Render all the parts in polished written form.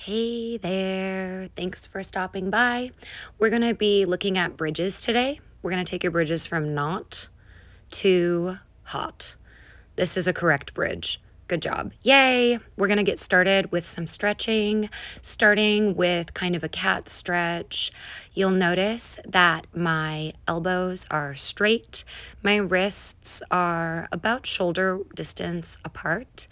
Hey there, thanks for stopping by. We're going to be looking at bridges today. We're going to take your bridges from not to hot. This is a correct bridge. Good job. Yay! We're going to get started with some stretching, starting with kind of a cat stretch. You'll notice that my elbows are straight, my wrists are about shoulder distance apart,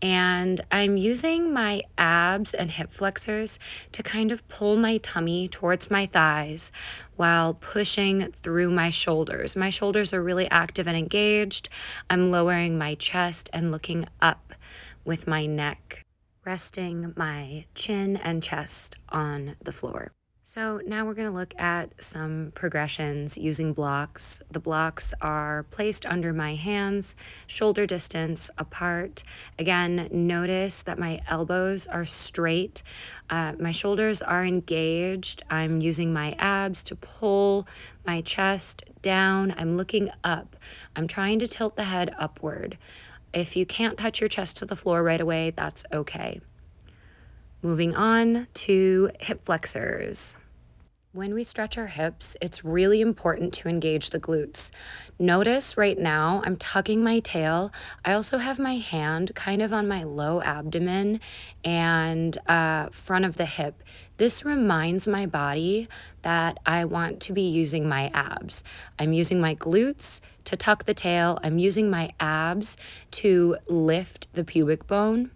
and I'm using my abs and hip flexors to kind of pull my tummy towards my thighs while pushing through my shoulders. My shoulders are really active and engaged. I'm lowering my chest and looking up with my neck, resting my chin and chest on the floor. So now we're going to look at some progressions using blocks. The blocks are placed under my hands, shoulder distance apart. Again, notice that my elbows are straight. My shoulders are engaged. I'm using my abs to pull my chest down. I'm looking up. I'm trying to tilt the head upward. If you can't touch your chest to the floor right away, that's okay. Moving on to hip flexors. When we stretch our hips, it's really important to engage the glutes. Notice right now I'm tucking my tail. I also have my hand kind of on my low abdomen and front of the hip. This reminds my body that I want to be using my abs. I'm using my glutes to tuck the tail. I'm using my abs to lift the pubic bone.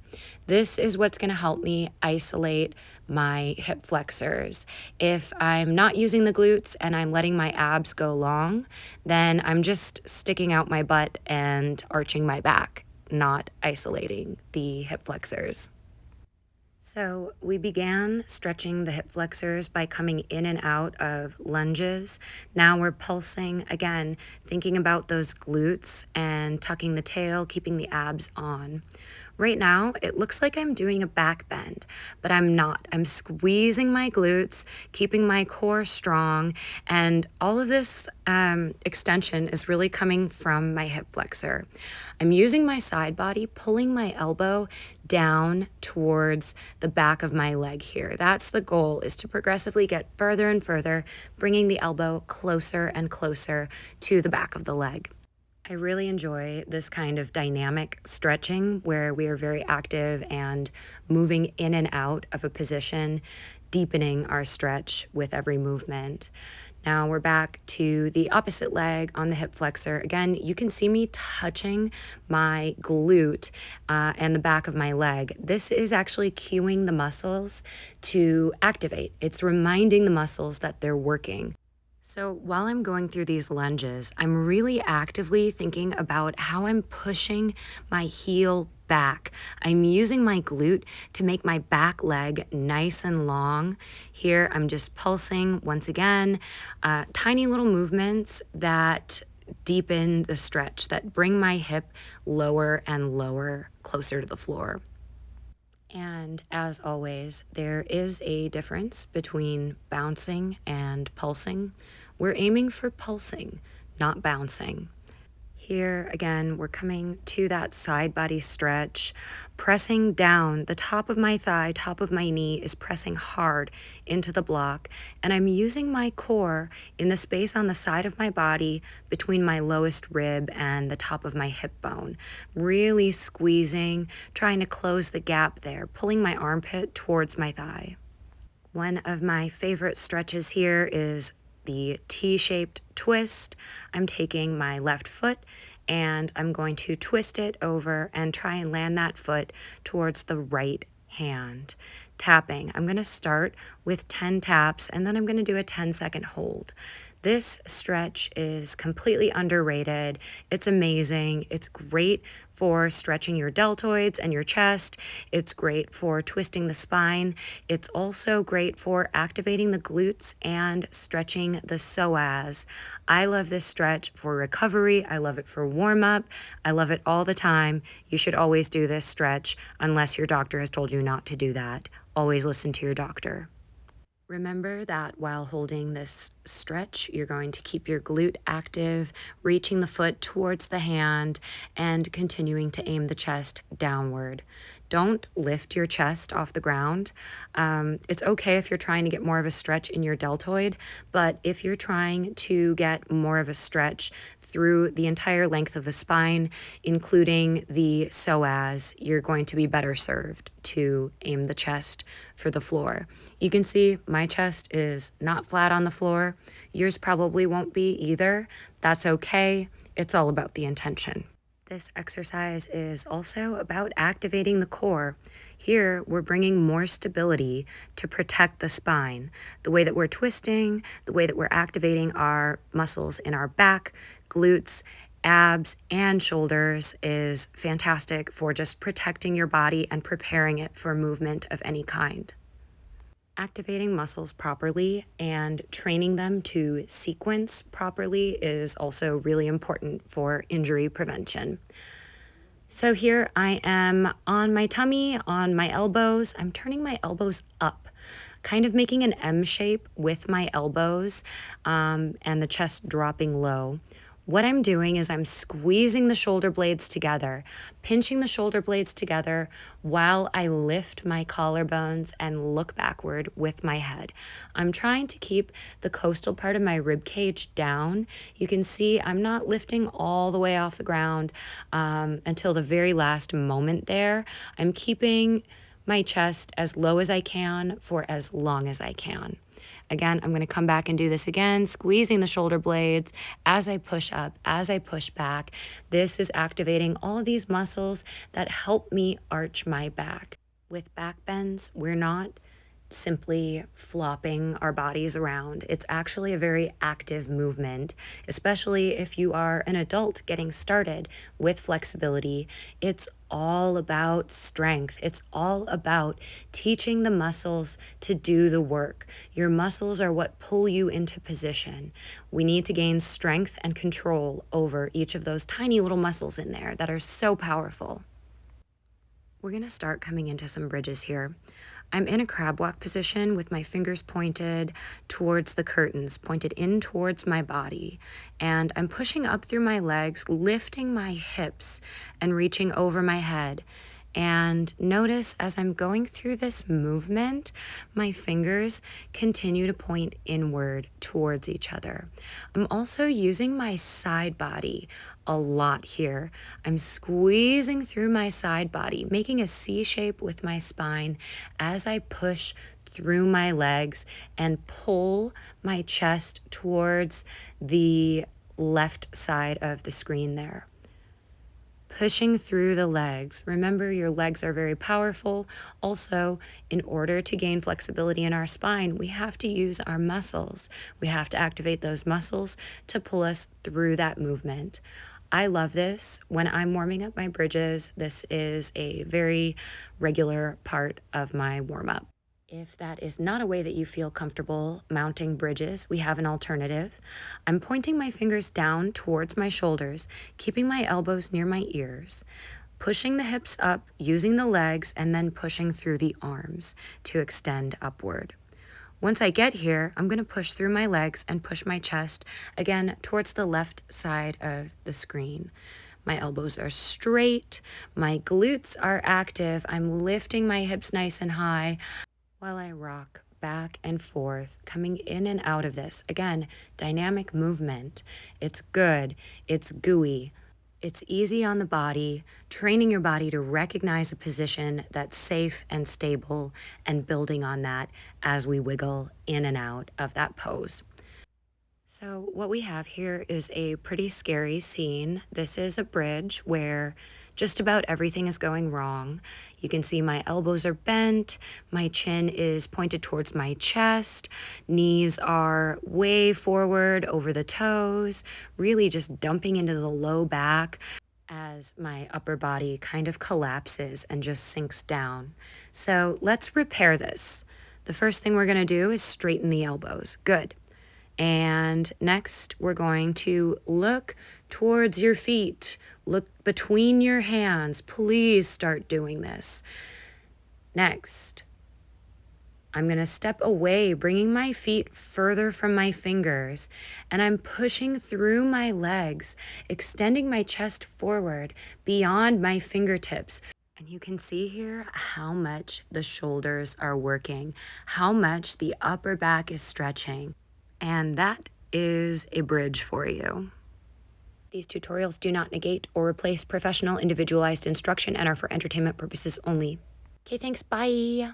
This is what's going to help me isolate my hip flexors. If I'm not using the glutes and I'm letting my abs go long, then I'm just sticking out my butt and arching my back, not isolating the hip flexors. So we began stretching the hip flexors by coming in and out of lunges. Now we're pulsing again, thinking about those glutes and tucking the tail, keeping the abs on. Right now, it looks like I'm doing a back bend, but I'm not. I'm squeezing my glutes, keeping my core strong, and all of this extension is really coming from my hip flexor. I'm using my side body, pulling my elbow down towards the back of my leg here. That's the goal, is to progressively get further and further, bringing the elbow closer and closer to the back of the leg. I really enjoy this kind of dynamic stretching where we are very active and moving in and out of a position, deepening our stretch with every movement. Now we're back to the opposite leg on the hip flexor. Again, you can see me touching my glute and the back of my leg. This is actually cueing the muscles to activate. It's reminding the muscles that they're working. So while I'm going through these lunges, I'm really actively thinking about how I'm pushing my heel back. I'm using my glute to make my back leg nice and long. Here, I'm just pulsing once again, tiny little movements that deepen the stretch, that bring my hip lower and lower, closer to the floor. And as always, there is a difference between bouncing and pulsing. We're aiming for pulsing, not bouncing. Here again, we're coming to that side body stretch, pressing down. The top of my thigh, top of my knee is pressing hard into the block, and I'm using my core in the space on the side of my body between my lowest rib and the top of my hip bone. Really squeezing, trying to close the gap there, pulling my armpit towards my thigh. One of my favorite stretches here is the T-shaped twist. I'm taking my left foot and I'm going to twist it over and try and land that foot towards the right hand. Tapping. I'm going to start with 10 taps and then I'm going to do a 10-second hold. This stretch is completely underrated. It's amazing. It's great for stretching your deltoids and your chest. It's great for twisting the spine. It's also great for activating the glutes and stretching the psoas. I love this stretch for recovery. I love it for warm up. I love it all the time. You should always do this stretch unless your doctor has told you not to do that. Always listen to your doctor. Remember that while holding this stretch, you're going to keep your glute active, reaching the foot towards the hand, and continuing to aim the chest downward. Don't lift your chest off the ground. It's okay if you're trying to get more of a stretch in your deltoid, but if you're trying to get more of a stretch through the entire length of the spine, including the psoas, you're going to be better served to aim the chest for the floor. You can see my chest is not flat on the floor. Yours probably won't be either. That's okay. It's all about the intention. This exercise is also about activating the core. Here, we're bringing more stability to protect the spine. The way that we're twisting, the way that we're activating our muscles in our back, glutes, abs, and shoulders is fantastic for just protecting your body and preparing it for movement of any kind. Activating muscles properly and training them to sequence properly is also really important for injury prevention. So here I am on my tummy, on my elbows. I'm turning my elbows up, kind of making an M shape with my elbows, and the chest dropping low. What I'm doing is I'm squeezing the shoulder blades together, pinching the shoulder blades together while I lift my collarbones and look backward with my head. I'm trying to keep the coastal part of my rib cage down. You can see I'm not lifting all the way off the ground until the very last moment there. I'm keeping my chest as low as I can for as long as I can. Again, I'm going to come back and do this again, squeezing the shoulder blades as I push up, as I push back. This is activating all of these muscles that help me arch my back. With back bends, we're not simply flopping our bodies around. It's actually a very active movement, especially if you are an adult getting started with flexibility. It's all about strength. It's all about teaching the muscles to do the work. Your muscles are what pull you into position. We need to gain strength and control over each of those tiny little muscles in there that are so powerful. We're going to start coming into some bridges here. I'm in a crab walk position with my fingers pointed towards the curtains, pointed in towards my body. And I'm pushing up through my legs, lifting my hips and reaching over my head. And notice as I'm going through this movement, my fingers continue to point inward towards each other. I'm also using my side body a lot here. I'm squeezing through my side body, making a C shape with my spine as I push through my legs and pull my chest towards the left side of the screen there. Pushing through the legs. Remember, your legs are very powerful. Also, in order to gain flexibility in our spine, we have to use our muscles. We have to activate those muscles to pull us through that movement. I love this. When I'm warming up my bridges, this is a very regular part of my warm-up. If that is not a way that you feel comfortable mounting bridges, we have an alternative. I'm pointing my fingers down towards my shoulders, keeping my elbows near my ears, pushing the hips up, using the legs, and then pushing through the arms to extend upward. Once I get here, I'm going to push through my legs and push my chest, again, towards the left side of the screen. My elbows are straight, my glutes are active, I'm lifting my hips nice and high while I rock back and forth, coming in and out of this. Again, dynamic movement. It's good. It's gooey. It's easy on the body, training your body to recognize a position that's safe and stable and building on that as we wiggle in and out of that pose. So what we have here is a pretty scary scene. This is a bridge where just about everything is going wrong. You can see my elbows are bent, my chin is pointed towards my chest, knees are way forward over the toes, really just dumping into the low back as my upper body kind of collapses and just sinks down. So let's repair this. The first thing we're gonna do is straighten the elbows. Good. And next, we're going to look towards your feet. Look between your hands. Please start doing this. Next, I'm going to step away, bringing my feet further from my fingers, and I'm pushing through my legs, extending my chest forward beyond my fingertips, And you can see here how much the shoulders are working, how much the upper back is stretching. And that is a bridge for you. These tutorials do not negate or replace professional individualized instruction and are for entertainment purposes only. Okay, thanks, bye.